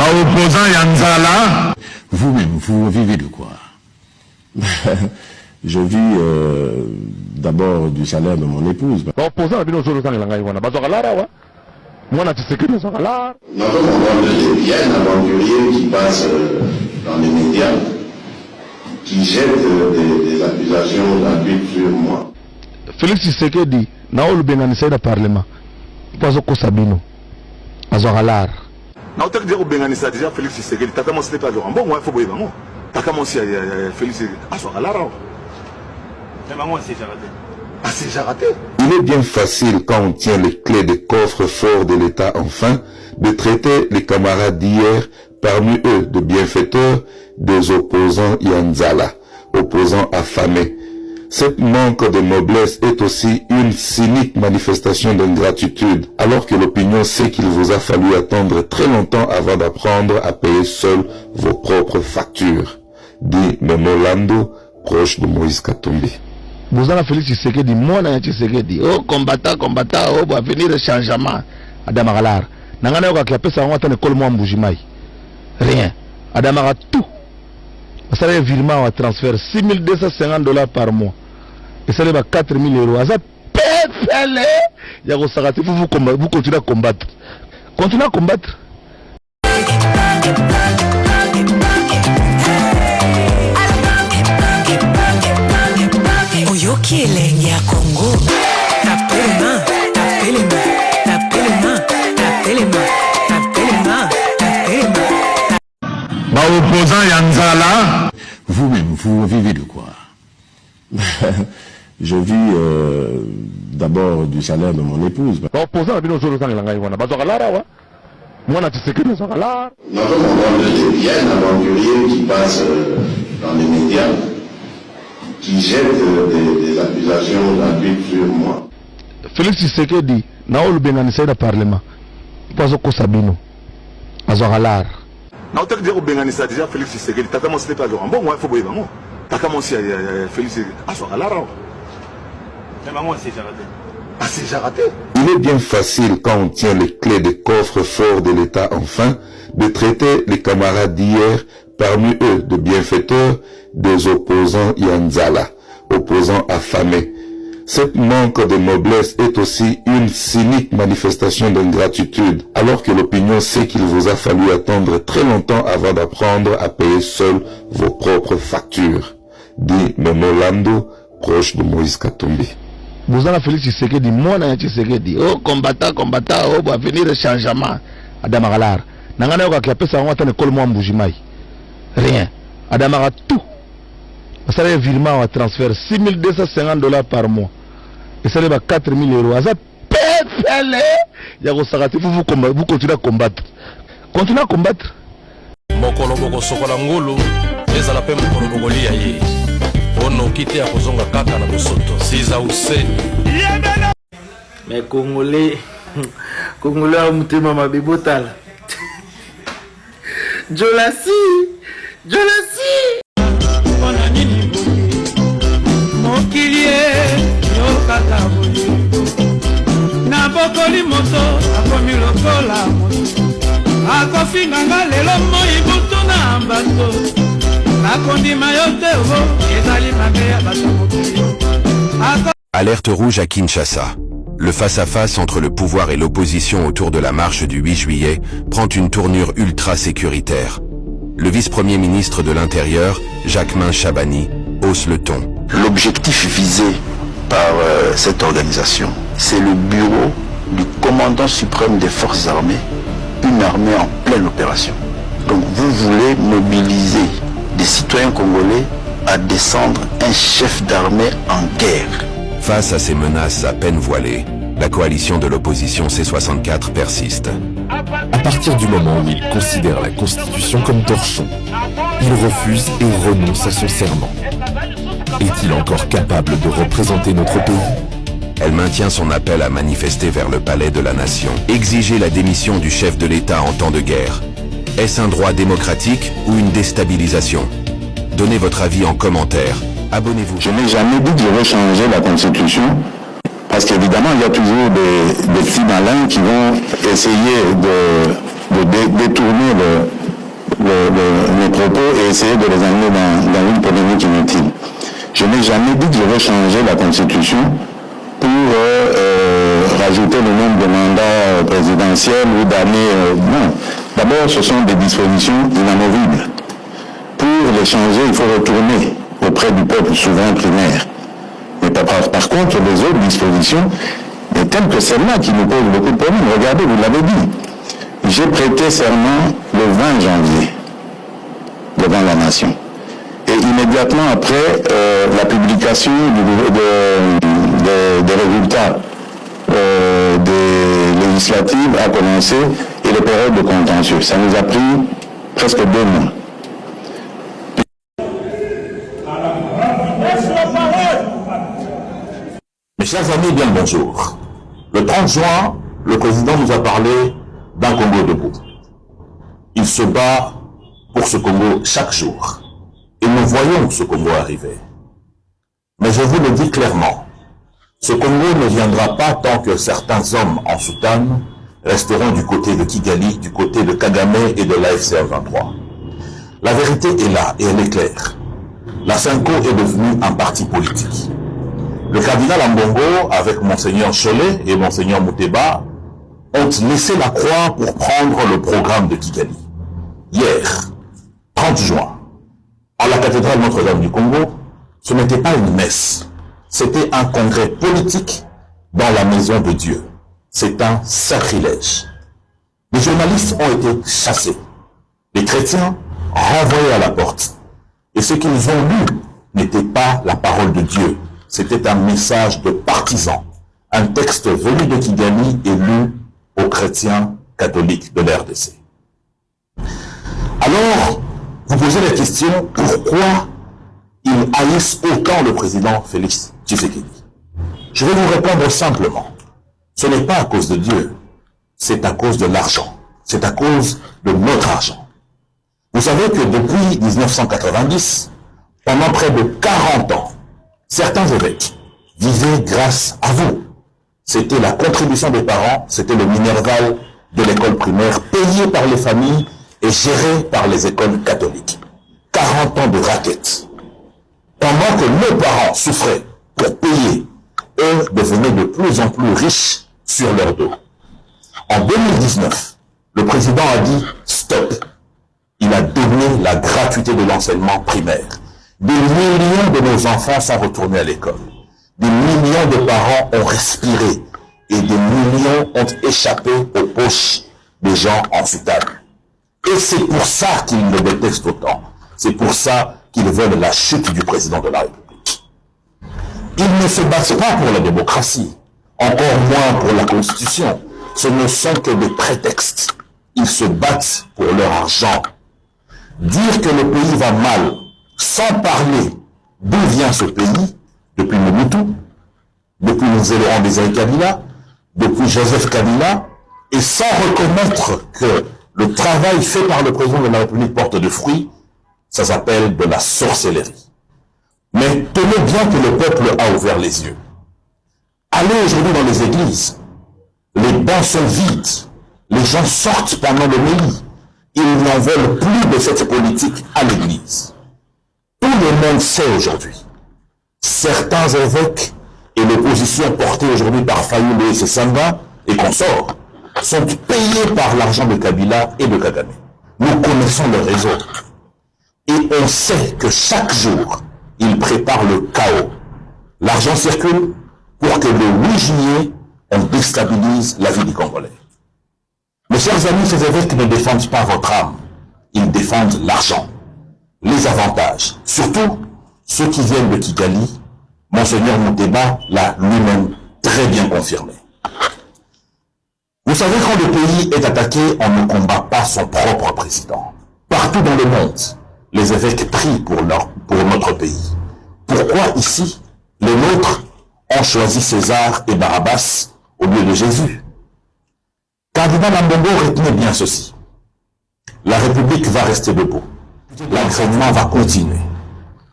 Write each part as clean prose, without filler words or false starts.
Opposant Yanzala, vous-même, vous vivez de quoi? Je vis d'abord du salaire de mon épouse. Opposant Nous avons un aventurier qui passe dans les médias, qui jette des accusations d'abus sur moi. Félix Tshisekedi, Naolu Benganisa da Parlement, Pazoko Sabino, Azoralar. Na otak dire Benganisa déjà Félix Tshisekedi, Tata Monsi pas genre bon, moi il faut boire bon. Tata Monsi Félix Azoralar. Mais maman c'est déjà raté. Ah c'est déjà raté. Il est bien facile quand on tient les clés des coffres forts de l'État enfin de traiter les camarades d'hier, parmi eux de bienfaiteurs, des opposants Yanzala, opposants affamés. Cette manque de noblesse est aussi une cynique manifestation d'ingratitude, alors que l'opinion sait qu'il vous a fallu attendre très longtemps avant d'apprendre à payer seul vos propres factures, dit Memolando, proche de Moïse Katumbi. Vous avez Félix Tshisekedi, moi na Tshisekedi, oh combattant, oh va venir le changement, Adamagalar. Nangana yoka qui appelle ça on attend l'école moi Mbujimai. Rien. Adamara tout. Ça a un virement à transfert $6,250 par mois. Et ça va 4 000 €. Ça péfele. Vous continuez à combattre. Continuez à combattre. Oyoki elengi ya Congo. Tapez les mains, tapez les mains, tapez les mains, tapez les mains, tapez les mains, tapez les mains. Opposant Yanzala, vous-même, vous vivez de quoi? Je vis d'abord du salaire de mon épouse. Nous avons un aventurier qui passe dans les médias, qui jette des accusations d'abus sur moi. Félix Tshisekedi, Naolu Benganisa da Parlement, Pazoko Sabino, Azoralar. Na otak dire Benganisa déjà Félix Tshisekedi, Tata Monsi pas genre bon, moi il faut boire bon. Tata Monsi Félix Azoralar. Mais maman c'est déjà raté. Ah c'est déjà raté. Il est bien facile quand on tient les clés des coffres forts de l'État enfin de traiter les camarades d'hier, parmi eux de bienfaiteurs, des opposants Yanzala, opposants affamés. Cette manque de noblesse est aussi une cynique manifestation d'ingratitude, alors que l'opinion sait qu'il vous a fallu attendre très longtemps avant d'apprendre à payer seul vos propres factures, dit Memolando, proche de Moïse Katumbi. Vous avez Félix Tshisekedi, moi na Tshisekedi, oh combattant, oh va venir le changement, Adamagalar. Nangana yoka qui appelle ça on attend l'école moi Mbujimai. Rien. Adamara tout. Ça a un virement à transfert $6,250 par mois. Et ça va 4 000 €. Ça péfele. Vous continuez à combattre. Continuez à combattre. Mokolo boko sokola ngulu ezala pe mokolo bokolia ye. Ono kite ya kozonga kaka na bosoto. Siza use. Mais Congolais a mutema mabibotala. Jolasi. Mokilie yokaka boye na bokoli moto akomi lokola moto akofinganga lelo moi butu na bato nakondima yo te obo ezali mabe ya bato mokili. Alerte rouge à Kinshasa. Le face-à-face entre le pouvoir et l'opposition autour de la marche du 8 juillet prend une tournure ultra-sécuritaire. Le vice-premier ministre de l'Intérieur, Jacquemain Chabani, hausse le ton. L'objectif visé par cette organisation, c'est le bureau du commandant suprême des forces armées, une armée en pleine opération. Donc vous voulez mobiliser des citoyens congolais à descendre un chef d'armée en guerre. Face à ces menaces à peine voilées, la coalition de l'opposition C64 persiste. À partir du moment où il considère la Constitution comme torchon, il refuse et renonce à son serment. Est-il encore capable de représenter notre pays? Elle maintient son appel à manifester vers le palais de la nation. Exiger la démission du chef de l'État en temps de guerre. Est-ce un droit démocratique ou une déstabilisation? Donnez votre avis en commentaire. Abonnez-vous. Je n'ai jamais dit que je vais changer la Constitution, parce qu'évidemment, il y a toujours des petits malins qui vont essayer de détourner les propos et essayer de les amener dans une polémique inutile. Je n'ai jamais dit que je vais changer la Constitution pour rajouter le nombre de mandats présidentiels ou d'années. Non. D'abord, ce sont des dispositions inamovibles. Pour les changer, il faut retourner auprès du peuple souverain primaire. Mais par contre, les autres dispositions, telles que celle-là qui nous pose beaucoup de problèmes, regardez, vous l'avez dit, j'ai prêté serment le 20 janvier devant la nation. Et immédiatement après, la publication des résultats des législatives a commencé et les périodes de contentieux. Ça nous a pris presque 2 mois. Mes chers amis, bien le bonjour. Le 30 juin, le président nous a parlé d'un Congo debout. Il se bat pour ce Congo chaque jour. Et nous voyons ce Congo arriver. Mais je vous le dis clairement, ce Congo ne viendra pas tant que certains hommes en soutane resteront du côté de Kigali, du côté de Kagame et de l'AFC 23. La vérité est là et elle est claire. La Cinco est devenue un parti politique. Le cardinal Ambongo, avec Monseigneur Cholet et Monseigneur Mouteba, ont laissé la croix pour prendre le programme de Kigali. Hier, 30 juin, à la cathédrale Notre-Dame du Congo, ce n'était pas une messe, c'était un congrès politique dans la maison de Dieu. C'est un sacrilège. Les journalistes ont été chassés, les chrétiens renvoyés à la porte. Et ce qu'ils ont lu n'était pas la parole de Dieu, c'était un message de partisans, un texte venu de Kigali et lu aux chrétiens catholiques de l'RDC. Alors, vous posez la question, pourquoi ils haïssent autant le président Félix Tshisekedi? Je vais vous répondre simplement. Ce n'est pas à cause de Dieu, c'est à cause de l'argent. C'est à cause de notre argent. Vous savez que depuis 1990, pendant près de 40 ans, certains évêques vivaient grâce à vous. C'était la contribution des parents, c'était le minerval de l'école primaire payé par les familles et géré par les écoles catholiques. 40 ans de raquettes. Pendant que nos parents souffraient pour payer, eux devenaient de plus en plus riches sur leur dos. En 2019, le président a dit stop. Il a donné la gratuité de l'enseignement primaire. Des millions de nos enfants sont retournés à l'école. Des millions de parents ont respiré et des millions ont échappé aux poches des gens en soutane. Et c'est pour ça qu'ils le détestent autant. C'est pour ça qu'ils veulent la chute du président de la République. Ils ne se battent pas pour la démocratie, encore moins pour la Constitution. Ce ne sont que des prétextes. Ils se battent pour leur argent. Dire que le pays va mal, sans parler d'où vient ce pays, depuis Mobutu, depuis nous élevons des Kabila, depuis Joseph Kabila, et sans reconnaître que le travail fait par le président de la République porte de fruits, ça s'appelle de la sorcellerie. Mais tenez bien que le peuple a ouvert les yeux. Allez aujourd'hui dans les églises, les bancs sont vides, les gens sortent pendant le midi, ils n'en veulent plus de cette politique à l'église. Tout le monde sait aujourd'hui. Certains évêques et l'opposition portée aujourd'hui par Fayoulou et Samba et consorts sont payés par l'argent de Kabila et de Kagame. Nous connaissons le réseau. Et on sait que chaque jour, ils préparent le chaos. L'argent circule pour que le 8 juillet, on déstabilise la vie des Congolais. Mes chers amis, ces évêques ne défendent pas votre âme. Ils défendent l'argent, les avantages. Surtout, ceux qui viennent de Kigali, Monseigneur Mouteba l'a lui-même très bien confirmé. Vous savez, quand le pays est attaqué, on ne combat pas son propre président. Partout dans le monde, les évêques prient pour notre pays. Pourquoi ici, les nôtres ont choisi César et Barabbas au lieu de Jésus? Cardinal Ambongo, retenez bien ceci. La République va rester debout. L'entraînement va continuer.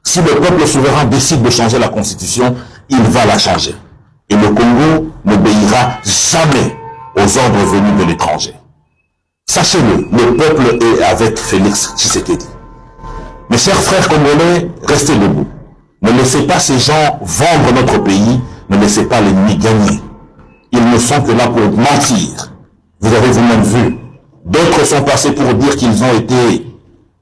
Si le peuple souverain décide de changer la Constitution, il va la changer. Et le Congo n'obéira jamais aux ordres venus de l'étranger. Sachez-le, le peuple est avec Félix Tshisekedi. Mes chers frères congolais, restez debout. Ne laissez pas ces gens vendre notre pays, ne laissez pas l'ennemi gagner. Ils ne sont que là pour mentir. Vous avez vous-même vu. D'autres sont passés pour dire qu'ils ont été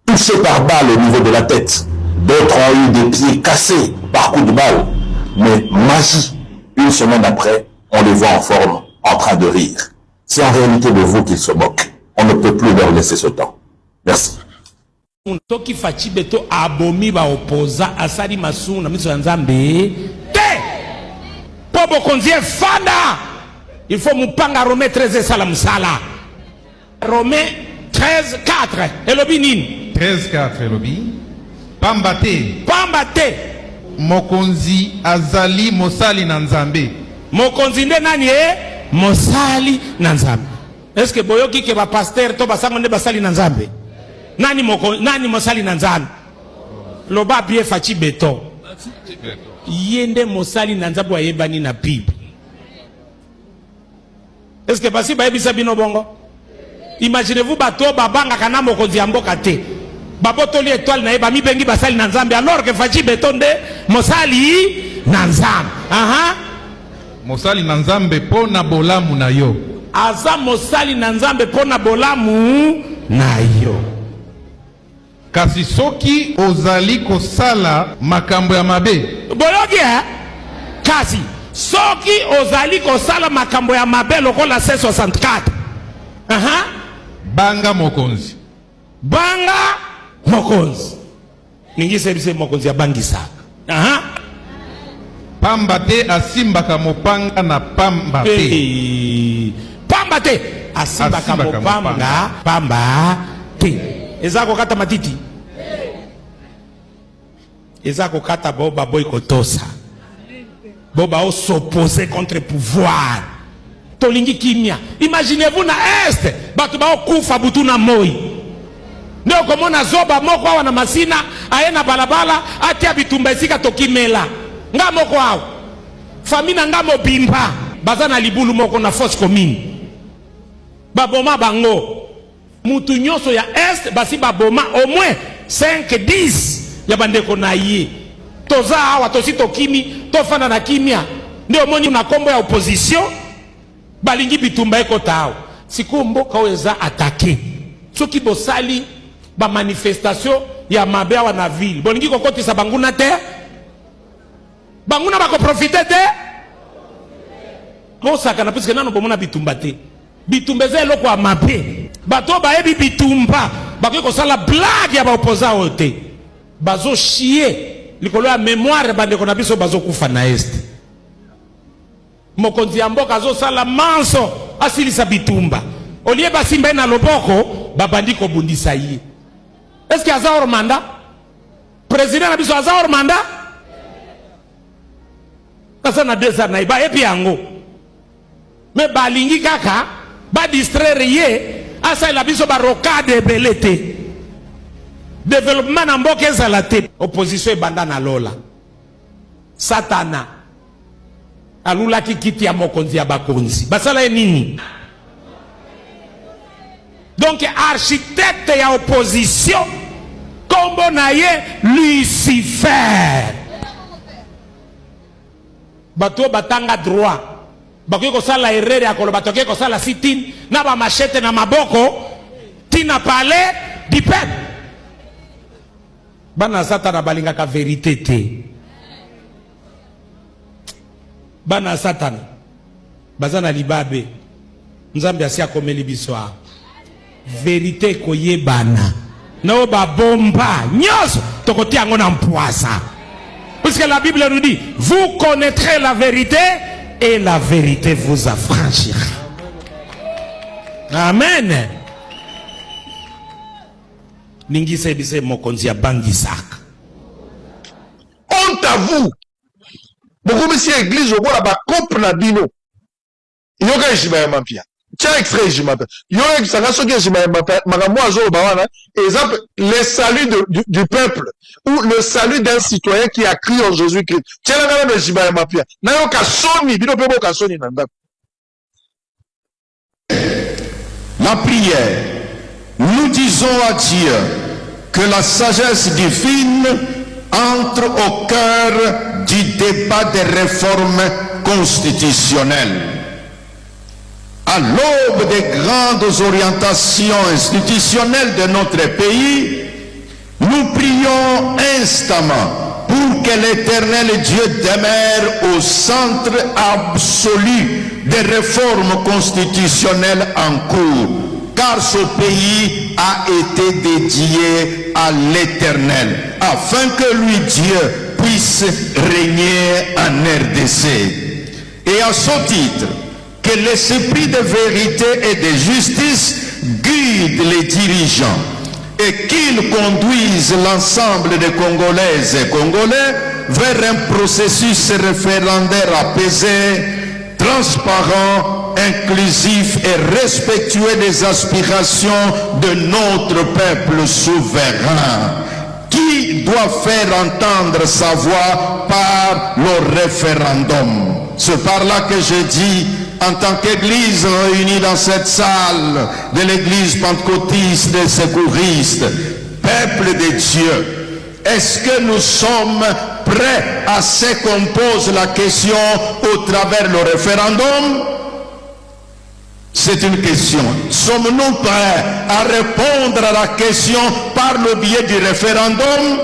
touchés par balle au niveau de la tête. D'autres ont eu des pieds cassés par coups de balle. Mais magie, une semaine après, on les voit en forme, en train de rire. C'est en réalité de vous qu'ils se moquent. On ne peut plus leur laisser ce temps. Merci. Toki fachi beto abomi ba opoza asali masu na miso nzambe te pobo konzie fanda il faut mupanga Romain 13 sala musala Romain 13:4 elobi nini 13:4 elobi pamba te mokonzi azali mosali na nzambe mokonzi nde nani mosali na nzambe. Est-ce que boyoki ke ba pasteur to basango nde basali na nzambe? Nani mosali na nzambe? Loba bie fachi beto yende mosali na nzambe ayebani na Bible. Est-ce que basi ba yebisa bino bongo? Imaginez-vous bato babanga kana mokonzi ya mboka te babotoli étoile na yeba mi bengi basali na nzambe alors que fachi beto nde mosali na nzambe. Mosali na nzambe pona bolamu na yo. Aza mosali na nzambe pona bolamu na yo. Kasi soki ozali kosala makambo ya mabe. Boyoki kasi soki ozali kosala makambo ya mabe lokola 64. Banga mokonzi. Banga mokonzi. Ningi sebise mokonzi ya bangisa. Pamba te asimbaka mopanga na pamba te. Pamba te asimbaka mopanga pamba te. Ezako kata matiti. Ezako kata boba boy kotosa. Boba o s'opposer contre pouvoir. Tolingi kimia. Imaginez-vous na est batu ba okufa butu na moi. Ndio komona zoba moko awa na masina aena balabala atia bitumba esika tokimela. Nga moko awa. Famina nga mobimba bazana libulu moko na force commune. Baboma bango. Mutu nyonso ya est basi baboma au moins 5-10 ya bandeko na ye. Toza awa tosi tokimi tofanda na kimia. Ndio moni na kombo ya opposition balingi bitumba ekota awa. Siku mboka weza attaquer. Soki bosali ba manifestation ya mabe awa na ville. Bolingi kokotisa banguna te. Banguna bako profiter te. Mosaka na puisque nano bomona bitumba te. Bitumba ze eloko ya mabe. Bato ba ebi bitumba bako kosala blague ya ba opposant ote. Bazo chier likolo ya mémoire bandeko na biso bazo kufa na est. Mokonzi ya mboka zo sala manso asilisa bitumba. Olie basimba na loboko babandi ko bundisa ye. Est-ce que azao manda? Président na biso azao manda? Kasa na 2 ans na iba epi yango. Mais balingi kaka ba distraire ye asa la biso ba rocade belete. Développement na mboka ezala te. Opposition ebanda na lola. Satana alula kiti ya mokonzi ya bakonzi. Basala nini? Donc architecte ya opposition kombo na ye Lucifer. Bato batanga droit. Bakoki kosala erreur ya koloba toke kosala sit-in na ba machete na maboko tina palais du peuple. Bana satana balingaka vérité te. Bana satana bazana libabe nzambe asia komeli biswa vérité koyebana na ba bomba nyos tokoti yango na mpoasa. Puisque la Bible nous dit vous connaîtrez la vérité et la vérité vous affranchira. Amen. Ningi sebise mokonzi ya bangisaka. Honte à vous. Beaucoup monsieur église au bout ba coupe na bino. Yoka jima mampia. Tiens extrait jima. Yoka sanga soki jima mampia makambo azo bawana exemple le salut du peuple ou le salut d'un citoyen qui a crié en Jésus-Christ. Tiens la ngana jima mampia. Na yoka soni bino pebo ka soni na ndako. la prière, nous disons à Dieu que la sagesse divine entre au cœur du débat des réformes constitutionnelles. À l'aube des grandes orientations institutionnelles de notre pays, nous prions instamment pour que l'Éternel Dieu demeure au centre absolu des réformes constitutionnelles en cours, car ce pays a été dédié à l'Éternel, afin que lui, Dieu, puisse régner en RDC. Et à ce titre, que l'esprit de vérité et de justice guide les dirigeants et qu'ils conduisent l'ensemble des Congolaises et Congolais vers un processus référendaire apaisé, transparent, inclusif et respectueux des aspirations de notre peuple souverain, qui doit faire entendre sa voix par le référendum. C'est par là que je dis, en tant qu'Église réunie dans cette salle de l'Église pentecôtiste des secouristes, peuple de Dieu, est-ce que nous sommes prêts à ce qu'on pose la question au travers le référendum? C'est une question. Sommes-nous prêts à répondre à la question par le biais du référendum?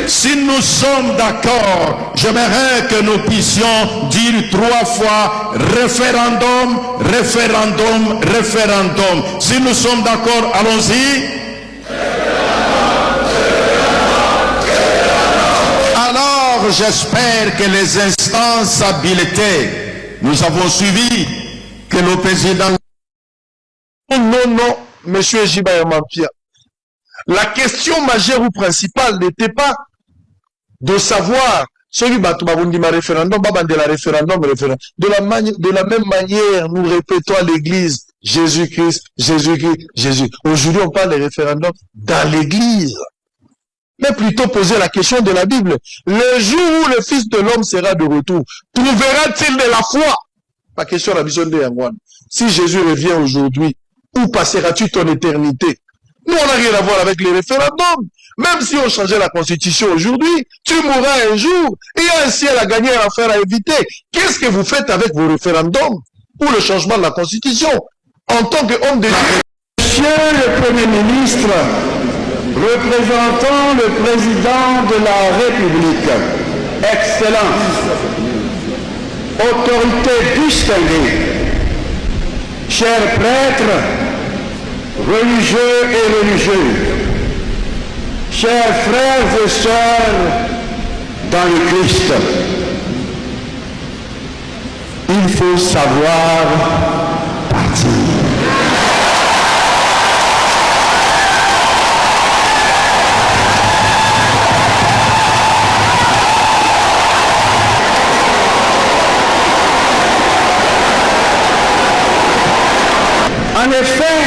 Si nous sommes d'accord, j'aimerais que nous puissions dire 3 fois référendum, référendum, référendum. Si nous sommes d'accord, allons-y. Alors, j'espère que les instances habilitées, nous avons suivi que le président... Non, monsieur Jibaya Mampia. La question majeure ou principale n'était pas de savoir celui de référendum, de la même manière, nous répétons à l'église Jésus-Christ, Jésus-Christ, Jésus. Aujourd'hui, on parle de référendum dans l'église. Mais plutôt poser la question de la Bible. Le jour où le Fils de l'homme sera de retour, trouvera-t-il de la foi? La question de la vision de Yangwan. Si Jésus revient aujourd'hui, où passeras-tu ton éternité? Nous, on n'a rien à voir avec les référendums. Même si on changeait la constitution aujourd'hui, tu mourras un jour. Il y a un ciel à gagner, un affaire à éviter. Qu'est-ce que vous faites avec vos référendums ou le changement de la constitution? En tant qu'homme de Dieu. Monsieur le Premier ministre, représentant le président de la République, Excellence, autorité distinguée, chers prêtres, religieux et religieuses, chers frères et sœurs dans le Christ, il faut savoir partir. En effet,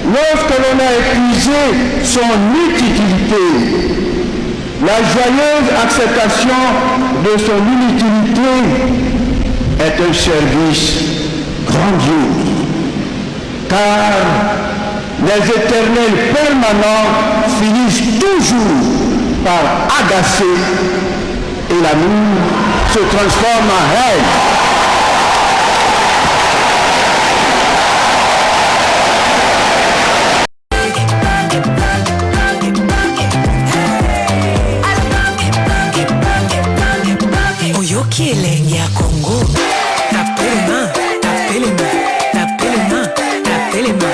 lorsque l'on a épuisé son utilité, la joyeuse acceptation de son inutilité est un service grandiose, car les éternels permanents finissent toujours par agacer et l'amour se transforme en haine. Kilenge ya Congo, tapelema, tapelema, tapelema, tapelema.